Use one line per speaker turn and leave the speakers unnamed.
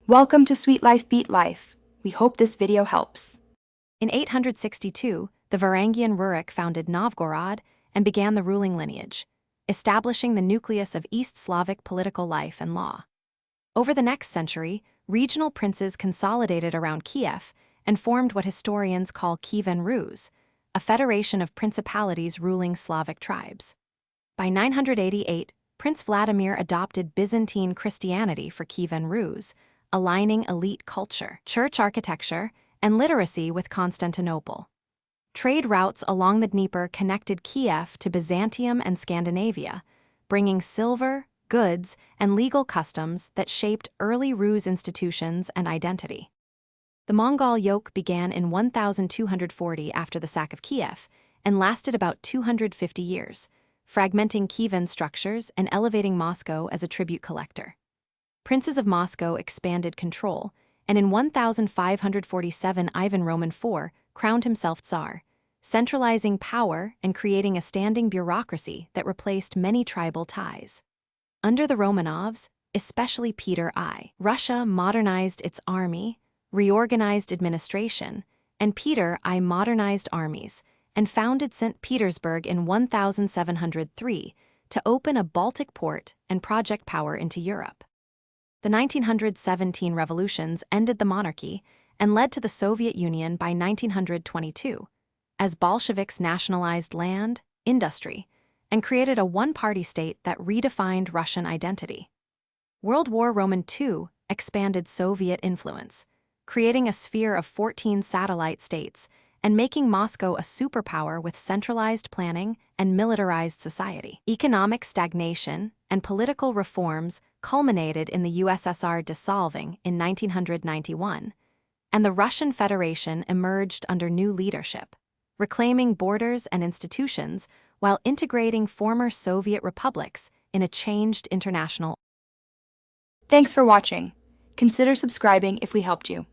Welcome to Sweet Life Beat Life. We hope this video helps.
In 862, the Varangian Rurik founded Novgorod and began the ruling lineage, establishing the nucleus of East Slavic political life and law. Over the next century, regional princes consolidated around Kiev and formed what historians call Kievan Rus, a federation of principalities ruling Slavic tribes. By 988, Prince Vladimir adopted Byzantine Christianity for Kievan Rus, aligning elite culture, church architecture, and literacy with Constantinople. Trade routes along the Dnieper connected Kiev to Byzantium and Scandinavia, bringing silver, goods, and legal customs that shaped early Rus institutions and identity. The Mongol yoke began in 1240 after the sack of Kiev and lasted about 250 years, fragmenting Kievan structures and elevating Moscow as a tribute collector. Princes of Moscow expanded control, and in 1547 Ivan Roman IV crowned himself Tsar, centralizing power and creating a standing bureaucracy that replaced many tribal ties. Under the Romanovs, especially Peter I, Russia modernized its army, reorganized administration, and Peter I modernized armies and founded St. Petersburg in 1703 to open a Baltic port and project power into Europe. The 1917 revolutions ended the monarchy and led to the Soviet Union by 1922, as Bolsheviks nationalized land, industry, and created a one-party state that redefined Russian identity. World War II expanded Soviet influence, creating a sphere of 14 satellite states and making Moscow a superpower with centralized planning and militarized society. Economic stagnation and political reforms culminated in the USSR dissolving in 1991, and the Russian Federation emerged under new leadership, reclaiming borders and institutions while integrating former Soviet republics in a changed international.
Thanks for watching. Consider subscribing if we helped you.